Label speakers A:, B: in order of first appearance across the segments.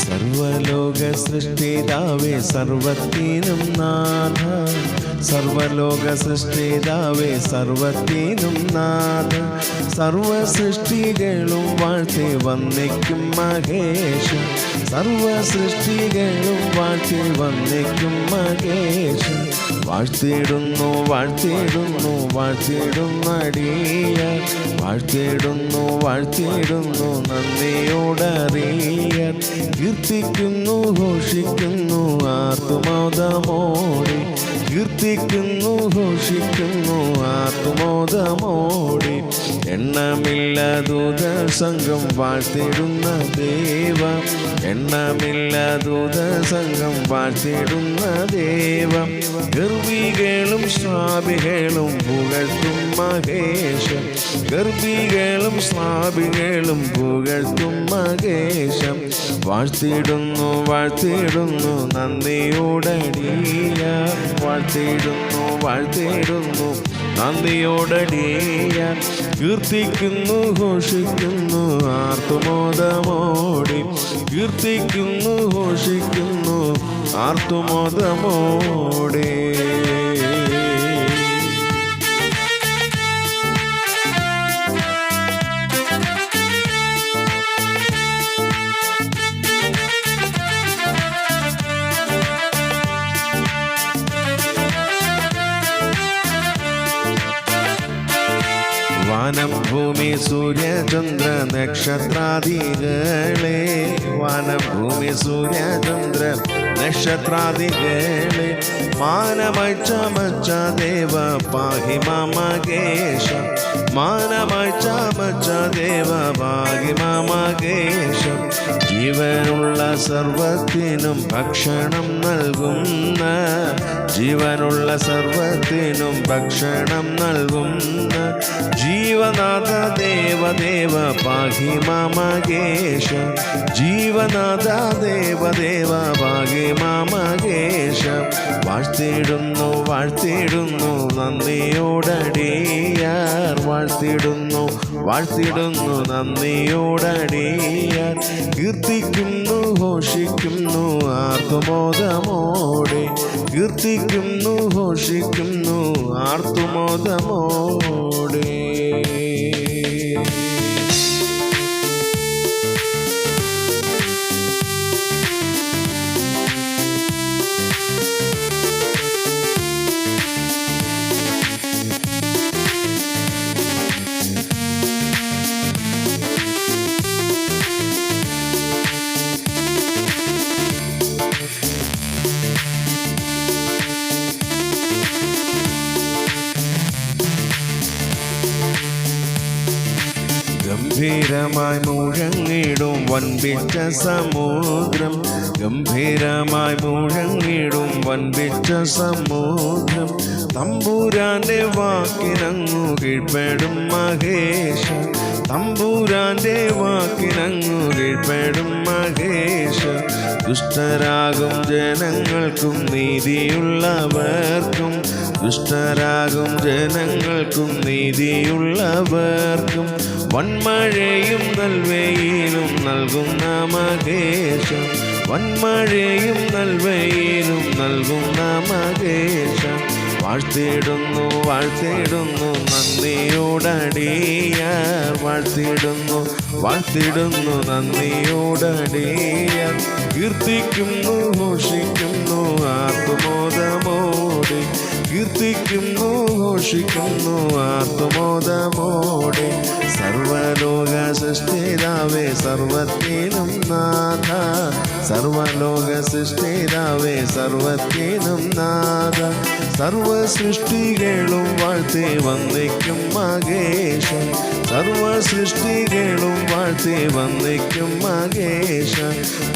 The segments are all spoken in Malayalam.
A: സർവലോക സൃഷ്ടിതാവേ സർവത്തിനും നാഥ, സർവലോക സൃഷ്ടിതാവേ സർവത്തിനും നാഥ, സർവ സൃഷ്ടികളും വാഴ്ത്തി വന്നിക്കും മഹേശ, സർവ സൃഷ്ടികളും വാഴ്ത്തി വന്നിക്കും മഹേശ. വാഴ്ത്തിടുന്നു വാഴ്ത്തിടുന്നു വാഴ്ത്തിടുന്നടിയ, വാഴ്ത്തിടുന്നു വാഴ്ത്തിടുന്നു നന്ദിയോടറിയ, കീർത്തിക്കുന്നു ഘോഷിക്കുന്നു ആർത്തുമോദമോടെ, കീർത്തിക്കുന്നു ഘോഷിക്കുന്നു ആർത്തുമോദമോടെ. എണ്ണമില്ല ദൂത സംഘം വാഴ്ത്തിടുന്ന ദേവ, എണ്ണമില്ല ദൂത സംഘം വാഴ്ത്തിടുന്ന ദേവ, ഗർവികളും ശ്രാപികളും പുകഴ്ത്തും മഹേശം, ഗർവികളും ശ്രാപികളും പുകഴ്ത്തും മഹേശം. വാഴ്ത്തിടുന്നു വാഴ്ത്തിടുന്നു നന്ദിയോടടിയ, വാഴ്ത്തിടുന്നു വാഴ്ത്തിടുന്നു നന്ദിയോടടിയ, കീർത്തിക്കുന്നു ഘോഷിക്കുന്നു ആർത്തുമോദമോടെ, കീർത്തിക്കുന്നു ഘോഷിക്കുന്നു ആർത്തുമോദമോടെ. വാനം ഭൂമി സൂര്യചന്ദ്ര നക്ഷത്രാദികളെ, വാനം ഭൂമി സൂര്യചന്ദ്ര നക്ഷത്രാദികളെ, മാനമായി ചമച്ച ദേവ പാഹി മമകേശ, മാനമായി ചമച്ച ദേവ പാഹി മമകേശ. ജീവനുള്ള സർവത്തിനും ഭക്ഷണം നൽകുന്ന, ജീവനുള്ള സർവത്തിനും ഭക്ഷണം നൽകുന്ന ജീവനാഥ ദേവദേവ പാഹി മമകേശ, ജീവനാഥ ദേവദേവ പാഹി മമകേശ. വാഴ്ത്തിടുന്നു വാഴ്ത്തിടുന്നു നന്ദിയോടടിയാർ, വാഴ്ത്തിടുന്നു വാഴ്ത്തിടുന്നു നന്ദിയോടടിയാർ, കീർത്തിക്കുന്നു ഘോഷിക്കുന്നു ആർത്തുമോദമോടെ, കീർത്തിക്കുന്നു ഘോഷിക്കുന്നു ആർത്തുമോദമോടെ. ഗംഭീരമായി മുഴങ്ങിടും വൻപിച്ച സമുദ്രം, ഗംഭീരമായി മുഴങ്ങിടും വൻപിച്ച സമുദ്രം, തമ്പുരാന്റെ വാക്കിനങ്ങു കീഴ്പ്പെടും മഹേശ, തമ്പുരാന്റെ വാക്കിനങ്ങു കീഴ്പ്പെടും മഹേശ. ദുഷ്ടരാകും ജനങ്ങൾക്കും നീതിയുള്ളവർക്കും, ദുഷ്ടരാകും ജനങ്ങൾക്കും നീതിയുള്ളവർക്കും, വന്മഴയും നൽവയിലും നൽകുന്ന മഹേശ, വന്മഴയും നൽവയിലും നൽകുന്ന മഹേശ. വാഴ്ത്തിടുന്നു വാഴ്ത്തിടുന്നു നന്ദിയോടടിയാർ, വാഴ്ത്തിടുന്നു വാഴ്ത്തിടുന്നു നന്ദിയോടടിയാർ, കീർത്തിക്കുന്നു ഘോഷിക്കുന്നു ആർത്തുമോദമോടെ, കീർത്തിക്കുന്നു ഘോഷിക്കുന്നു ആർത്തുമോദമോടെ. സർവലോക സൃഷ്ടിതാവേ സർവത്തിനും നാഥ, സർവലോക സൃഷ്ടിതാവേ സർവത്തിനും നാഥ, സർവ സൃഷ്ടികളും വാഴ്ത്തി വന്നിക്കും മഹേശ, സർവ സൃഷ്ടികളും വാഴ്ത്തി വന്നിക്കും മഹേശ.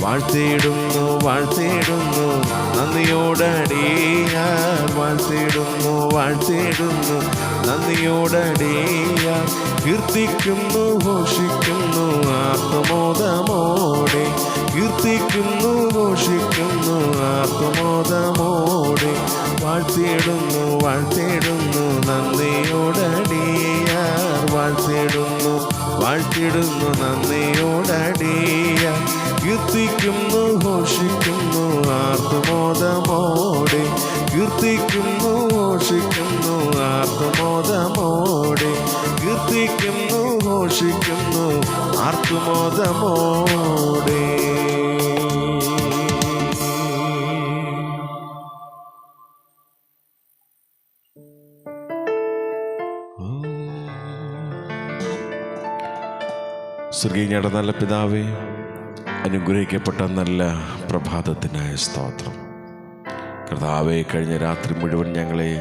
A: വാഴ്ത്തിടുന്നു വാഴ്ത്തിടുന്നു നന്ദിയോടടിയാർ, വാഴ്ത്തിടുന്നു വാഴ്ത്തിടുന്നു നന്ദിയോടടിയാർ കീർത്തിക്കുന്നു ഘോഷിക്കുന്നു ആത്മോദമോടെ കീർത്തിക്കുന്നു ഘോഷിക്കുന്നു ആത്മോദമോടെ വാഴ്ത്തിടുന്നു വാഴ്ത്തിടുന്നു നന്ദിയോടടിയാർ വാഴ്ത്തിടുന്നു വാഴ്ത്തിടുന്നു നന്ദിയോടടിയാർ കീർത്തിക്കുന്നു ഘോഷിക്കുന്നു ആത്മോദമോടെ കീർത്തിക്കുന്നു ഘോഷിക്കുന്നു ആത്മോദമോടെ കീർത്തിക്കുന്നു ഘോഷിക്കുന്നു ആത്മോദമോടെ. സ്വർഗീയയുടെ നല്ല പിതാവേ, അനുഗ്രഹിക്കപ്പെട്ട നല്ല പ്രഭാതത്തിനായ സ്തോത്രം. കർത്താവേ, കഴിഞ്ഞ രാത്രി മുഴുവൻ ഞങ്ങളെ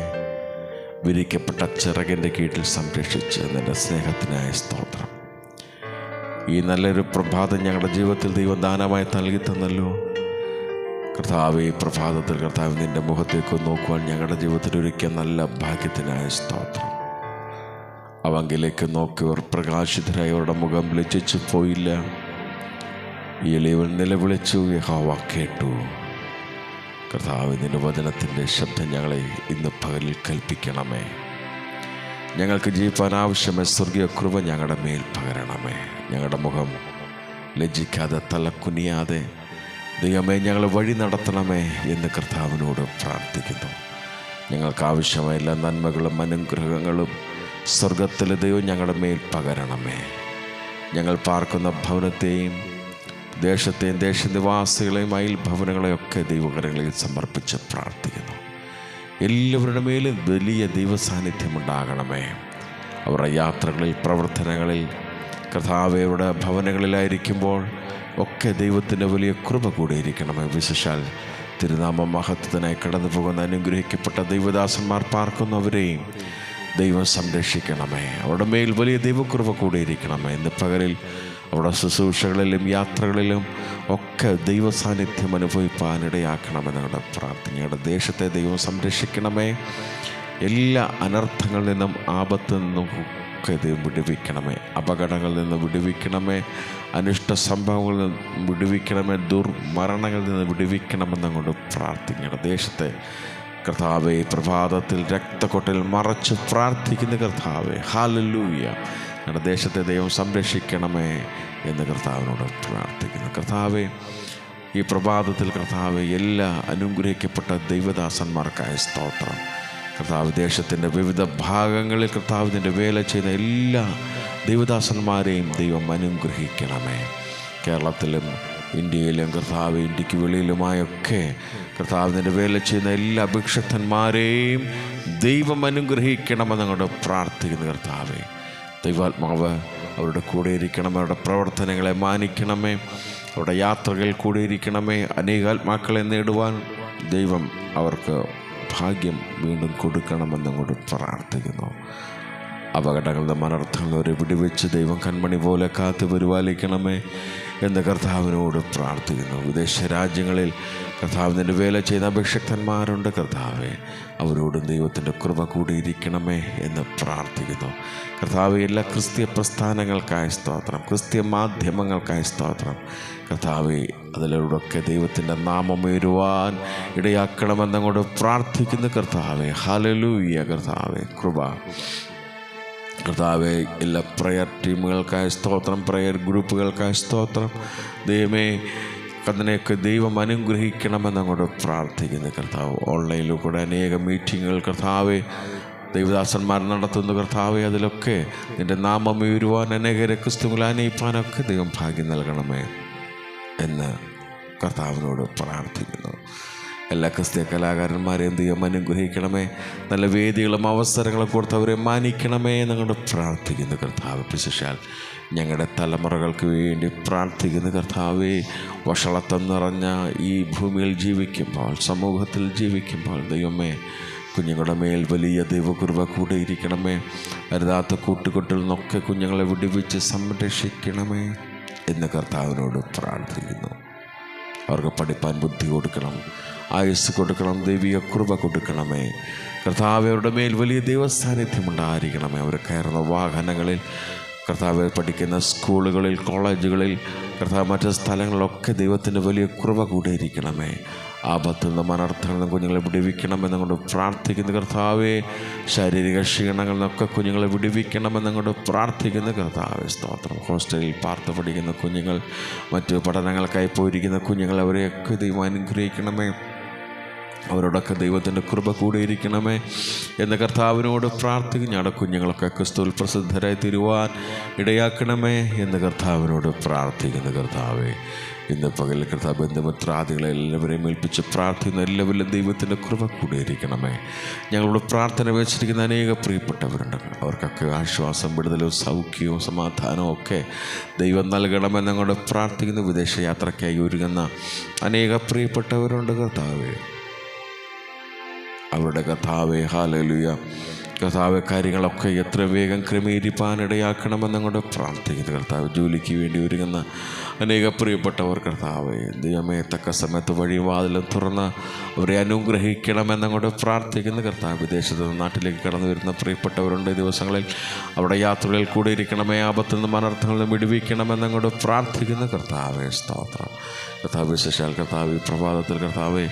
A: വിരിക്കപ്പെട്ട ചിറകിൻ്റെ കീഴിൽ സംരക്ഷിച്ച് നിൻ്റെ സ്നേഹത്തിനായ സ്തോത്രം. ഈ നല്ലൊരു പ്രഭാതം ഞങ്ങളുടെ ജീവിതത്തിൽ ദൈവം ദാനമായി നൽകി തന്നല്ലോ കർത്താവേ. ഈ പ്രഭാതത്തിൽ കർത്താവ് നിൻ്റെ മുഖത്തേക്ക് നോക്കുവാൻ ഞങ്ങളുടെ ജീവിതത്തിൽ ഒരുക്കിയ നല്ല ഭാഗ്യത്തിനായ സ്തോത്രം. അവങ്കിലേക്ക് നോക്കിയവർ പ്രകാശിതരായി അവരുടെ മുഖം ലജ്ജിച്ചു പോയില്ല. ഈ എളിയവൻ നിലവിളിച്ചു, യഹോവ കേട്ടു. കർത്താവ്, നിന്റെ വചനത്തിൻ്റെ ശബ്ദം ഞങ്ങളെ ഇന്ന് പകലിൽ കൽപ്പിക്കണമേ. ഞങ്ങൾക്ക് ജീവിപ്പാൻ ആവശ്യമായ സ്വർഗീയ കൃപ ഞങ്ങളുടെ മേൽ പകരണമേ. ഞങ്ങളുടെ മുഖം ലജ്ജിക്കാതെ തലക്കുനിയാതെ ദൈവമേ ഞങ്ങളെ വഴി നടത്തണമേ എന്ന് കർത്താവിനോട് പ്രാർത്ഥിക്കുന്നു. ഞങ്ങൾക്ക് ആവശ്യമായ എല്ലാ നന്മകളും അനുഗ്രഹങ്ങളും സ്വർഗത്തിലെ ദൈവം ഞങ്ങളുടെ മേൽ പകരണമേ. ഞങ്ങൾ പാർക്കുന്ന ഭവനത്തെയും ദേശത്തെയും ദേശനിവാസികളെയും അയൽ ഭവനങ്ങളെയൊക്കെ ദൈവകരങ്ങളിൽ സമർപ്പിച്ച് പ്രാർത്ഥിക്കുന്നു. എല്ലാവരുടെ മേലും വലിയ ദൈവസാന്നിധ്യം ഉണ്ടാകണമേ. അവരുടെ യാത്രകളിൽ പ്രവർത്തനങ്ങളിൽ കർത്താവയുടെ ഭവനങ്ങളിലായിരിക്കുമ്പോൾ ഒക്കെ ദൈവത്തിൻ്റെ വലിയ കൃപ കൂടിയിരിക്കണമേ. വിശേഷാൽ തിരുനാമ മഹത്വത്തിനായി കടന്നു പോകുന്ന അനുഗ്രഹിക്കപ്പെട്ട ദൈവദാസന്മാർ പാർക്കുന്നവരെയും ദൈവം സംരക്ഷിക്കണമേ. അവരുടെ മേൽ വലിയ ദൈവകൃപ കൂടിയിരിക്കണമേ. ഇന്ന് പകലിൽ അവിടെ ശുശ്രൂഷകളിലും യാത്രകളിലും ഒക്കെ ദൈവസാന്നിധ്യം അനുഭവിപ്പാനിടയാക്കണമെന്ന് ഞങ്ങളുടെ പ്രാർത്ഥന. ഞങ്ങളുടെ ദേശത്തെ ദൈവം സംരക്ഷിക്കണമേ. എല്ലാ അനർത്ഥങ്ങളിൽ നിന്നും ആപത്തിൽ നിന്നും ഒക്കെ ദൈവം വിടുവിക്കണമേ. അപകടങ്ങളിൽ നിന്ന് വിടുവിക്കണമേ. അനിഷ്ട സംഭവങ്ങളിൽ നിന്ന് വിടുവിക്കണമേ. ദുർമരണങ്ങളിൽ നിന്ന് വിടുവിക്കണമെന്നങ്ങോട്ട് പ്രാർത്ഥന. ഞങ്ങളുടെ ദേശത്തെ കർത്താവേ, പ്രഭാതത്തിൽ രക്തക്കൊട്ടയിൽ മറച്ച് പ്രാർത്ഥിക്കുന്ന കർത്താവേ, ഹല്ലേലൂയ. ഞങ്ങളുടെ ദേശത്തെ ദൈവം സംരക്ഷിക്കണമേ എന്ന് കർത്താവിനോട് പ്രാർത്ഥിക്കുന്നു. കർത്താവേ, ഈ പ്രഭാതത്തിൽ കർത്താവേ എല്ലാ അനുഗ്രഹിക്കപ്പെട്ട ദൈവദാസന്മാർക്കായ സ്തോത്രം. കർത്താവ്, ദേശത്തിൻ്റെ വിവിധ ഭാഗങ്ങളിൽ കർത്താവിൻ്റെ വേല ചെയ്യുന്ന എല്ലാ ദൈവദാസന്മാരെയും ദൈവം അനുഗ്രഹിക്കണമേ. കേരളത്തിലും ഇന്ത്യയിലും കർത്താവ്, ഇന്ത്യക്ക് വെളിയിലുമായൊക്കെ കർത്താവിൻ്റെ വേല ചെയ്യുന്ന എല്ലാ അഭിഷിക്തന്മാരെയും ദൈവം അനുഗ്രഹിക്കണമെന്ന് അങ്ങോട്ട് പ്രാർത്ഥിക്കുന്നു. കർത്താവേ, ദൈവാത്മാവ് അവരുടെ കൂടെ ഇരിക്കണമേ. അവരുടെ പ്രവർത്തനങ്ങളെ മാനിക്കണമേ. അവരുടെ യാത്രകൾ കൂടെ ഇരിക്കണമേ. അനേകാത്മാക്കളെ നേടുവാൻ ദൈവം അവർക്ക് ഭാഗ്യം വീണ്ടും കൊടുക്കണമെന്നങ്ങോട്ട് പ്രാർത്ഥിക്കുന്നു. അപകടങ്ങളുടെ അനർത്ഥങ്ങളെ വിടുവെച്ച് ദൈവം കൺമണി പോലെ കാത്തു പരിപാലിക്കണമേ എന്ന് കർത്താവിനോട് പ്രാർത്ഥിക്കുന്നു. വിദേശ രാജ്യങ്ങളിൽ കർത്താവിൻ്റെ വേല ചെയ്യുന്ന അഭിഷിക്തന്മാരുണ്ട്. കർത്താവെ, അവരോടും ദൈവത്തിൻ്റെ കൃപ കൂടിയിരിക്കണമേ എന്ന് പ്രാർത്ഥിക്കുന്നു. കർത്താവെ, എല്ലാ ക്രിസ്തീയ പ്രസ്ഥാനങ്ങൾക്കായ സ്തോത്രം, ക്രിസ്തീയ മാധ്യമങ്ങൾക്കായ സ്തോത്രം. കർത്താവെ, അതിലൂടെയൊക്കെ ദൈവത്തിൻ്റെ നാമം ഉയരുവാൻ ഇടയാക്കണമെന്നങ്ങോട്ട് പ്രാർത്ഥിക്കുന്നു. കർത്താവെ, ഹല്ലേലൂയ. കർത്താവെ, കൃപ. കർത്താവെ, എല്ലാ പ്രയർ ടീമുകൾക്കായ സ്തോത്രം, പ്രയർ ഗ്രൂപ്പുകൾക്കായ സ്തോത്രം. ദൈവമേ, അതിനെയൊക്കെ ദൈവം അനുഗ്രഹിക്കണമെന്നങ്ങോട്ട് പ്രാർത്ഥിക്കുന്നു. കർത്താവ്, ഓൺലൈനിൽ കൂടെ അനേക മീറ്റിങ്ങുകൾ കർത്താവെ ദൈവദാസന്മാർ നടത്തുന്നു. കർത്താവെ, അതിലൊക്കെ നിൻ്റെ നാമം ഉയരുവാൻ അനേകരെ ക്രിസ്തുവിൽ അനയിപ്പാനൊക്കെ ദൈവം ഭാഗ്യം നൽകണമേ എന്ന് കർത്താവിനോട് പ്രാർത്ഥിക്കുന്നു. എല്ലാ ക്രിസ്തീയ കലാകാരന്മാരെയും ദൈവം അനുഗ്രഹിക്കണമേ. നല്ല വേദികളും അവസരങ്ങളും കൊടുത്തവരെ മാനിക്കണമേ എന്നങ്ങോട്ട് പ്രാർത്ഥിക്കുന്നു. കർത്താവ്, വിശേഷാൽ ഞങ്ങളുടെ തലമുറകൾക്ക് വേണ്ടി പ്രാർത്ഥിക്കുന്നു. കർത്താവേ, വഷളത്വം നിറഞ്ഞ ഈ ഭൂമിയിൽ ജീവിക്കുമ്പോൾ, സമൂഹത്തിൽ ജീവിക്കുമ്പോൾ ദൈവമേ, കുഞ്ഞുങ്ങളുടെ മേൽ വലിയ ദൈവകൃപ കൂടെ ഇരിക്കണമേ. അരുതാത്ത കൂട്ടുകെട്ടിൽ നിന്നൊക്കെ കുഞ്ഞുങ്ങളെ വിടുവിച്ച് സംരക്ഷിക്കണമേ എന്ന് കർത്താവിനോട് പ്രാർത്ഥിക്കുന്നു. അവർക്ക് പഠിപ്പാൻ ബുദ്ധി കൊടുക്കണം. ആയുസ് കൊടുക്കണം, ദൈവിക കൃപ കൊടുക്കണമേ കർത്താവ്. അവരുടെ മേൽ വലിയ ദൈവസാന്നിധ്യമുണ്ടായിരിക്കണമേ. അവർ കയറുന്ന വാഹനങ്ങളിൽ കർത്താവ്, പഠിക്കുന്ന സ്കൂളുകളിൽ, കോളേജുകളിൽ, കർത്താവ് മറ്റ് സ്ഥലങ്ങളിലൊക്കെ ദൈവത്തിൻ്റെ വലിയ കൃപ കൂടിയിരിക്കണമേ. ആപത്തിൽ നിന്നും അനർത്ഥങ്ങളിൽ നിന്നും കുഞ്ഞുങ്ങളെ വിടുവിക്കണമെന്നുകൊണ്ട് പ്രാർത്ഥിക്കുന്ന കർത്താവെ. ശാരീരിക ക്ഷീണങ്ങളിൽ നിന്നൊക്കെ കുഞ്ഞുങ്ങളെ വിടുവിക്കണമെന്നുകൊണ്ട് പ്രാർത്ഥിക്കുന്ന കർത്താവെ. സ്തോത്രം. ഹോസ്റ്റലിൽ പാർത്ത് പഠിക്കുന്ന കുഞ്ഞുങ്ങൾ, മറ്റ് പഠനങ്ങൾക്കായി പോയിരിക്കുന്ന കുഞ്ഞുങ്ങൾ, അവരെയൊക്കെ ദൈവം അനുഗ്രഹിക്കണമേ. അവരോടൊക്കെ ദൈവത്തിൻ്റെ കൃപ കൂടിയിരിക്കണമേ എന്ന് കർത്താവിനോട് പ്രാർത്ഥിക്കും. ഞങ്ങളുടെ കുഞ്ഞുങ്ങളൊക്കെ ക്രിസ്തുവിൽ പ്രസിദ്ധരായി തീരുവാൻ ഇടയാക്കണമേ എന്ന് കർത്താവിനോട് പ്രാർത്ഥിക്കുന്ന കർത്താവേ. ഇന്ന് പകൽ കർത്താവ് ബന്ധുമിത്രാദികളെ എല്ലാവരെയും ഏൽപ്പിച്ച് പ്രാർത്ഥിക്കുന്ന എല്ലാവരിലും ദൈവത്തിൻ്റെ കൃപ കൂടിയിരിക്കണമേ. ഞങ്ങളോട് പ്രാർത്ഥന വെച്ചിരിക്കുന്ന അനേക പ്രിയപ്പെട്ടവരുണ്ട്. അവർക്കൊക്കെ ആശ്വാസം, വിടുതലും സൗഖ്യവും സമാധാനവും ഒക്കെ ദൈവം നൽകണമെന്ന് ഞങ്ങളോട് പ്രാർത്ഥിക്കുന്ന. വിദേശ യാത്രയ്ക്കായി ഒരുങ്ങുന്ന അനേക പ്രിയപ്പെട്ടവരുണ്ട് കർത്താവേ. അവരുടെ കർത്താവേ, ഹല്ലേലൂയ, കർത്താവ് കാര്യങ്ങളൊക്കെ എത്ര വേഗം ക്രമീകരിപ്പാനിടയാക്കണമെന്നങ്ങോട്ട് പ്രാർത്ഥിക്കുന്നു കർത്താവ്. ജോലിക്ക് വേണ്ടി ഒരുങ്ങുന്ന അനേക പ്രിയപ്പെട്ടവർ കർത്താവേ, ദൈവമേ തക്ക സമയത്ത് വഴിവാതിലും തുറന്ന് അവരെ അനുഗ്രഹിക്കണമെന്നങ്ങോട്ട് പ്രാർത്ഥിക്കുന്ന കർത്താവ്. വിദേശത്ത് നിന്ന് നാട്ടിലേക്ക് കടന്നു വരുന്ന പ്രിയപ്പെട്ടവരുണ്ട്. ദിവസങ്ങളിൽ അവിടെ യാത്രകളിൽ കൂടെ ഇരിക്കണമേ. ആപത്തിൽ നിന്നും അനർത്ഥങ്ങളിൽ നിന്നും വിടുവിക്കണമെന്നങ്ങോട്ട് പ്രാർത്ഥിക്കുന്ന കർത്താവേ. സ്തോത്രം കർത്താവ്. വിശേഷാൽ കർത്താവ് ഈ പ്രഭാതത്തിൽ കർത്താവേ,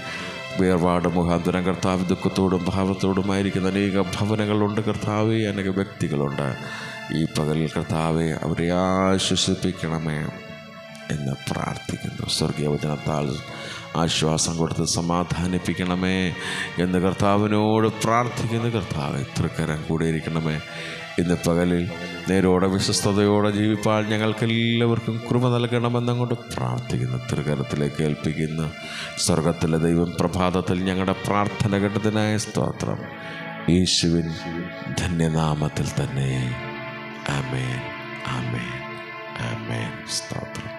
A: വേർപാട് മുഖാന്തരം കർത്താവ് ദുഃഖത്തോടും ഭാവത്തോടുമായിരിക്കുന്ന അനേക ഭവനങ്ങളുണ്ട് കർത്താവേ, അനേക വ്യക്തികളുണ്ട്. ഈ പകലിൽ കർത്താവെ അവരെ ആശ്വസിപ്പിക്കണമേ എന്ന് പ്രാർത്ഥിക്കുന്നു. സ്വർഗീയ വചനത്താൽ ആശ്വാസം കൊടുത്ത് സമാധാനിപ്പിക്കണമേ എന്ന് കർത്താവിനോട് പ്രാർത്ഥിക്കുന്നു കർത്താവ്. തൃക്കരം കൂടിയിരിക്കണമേ. ഇന്ന് പകലിൽ നേരോടെ വിശ്വസ്തയോടെ ജീവിപ്പാൽ ഞങ്ങൾക്കെല്ലാവർക്കും കൃപ നൽകണമെന്നങ്ങോട്ട് പ്രാർത്ഥിക്കുന്നു. തൃകരത്തിലേക്ക് ഏൽപ്പിക്കുന്ന സ്വർഗത്തിലെ ദൈവം പ്രഭാതത്തിൽ ഞങ്ങളുടെ പ്രാർത്ഥന കേട്ടതിനായ സ്തോത്രം. യേശുവിൻ ധന്യനാമത്തിൽ തന്നെ. ആമേൻ, ആമേൻ, ആമേൻ. സ്തോത്രം.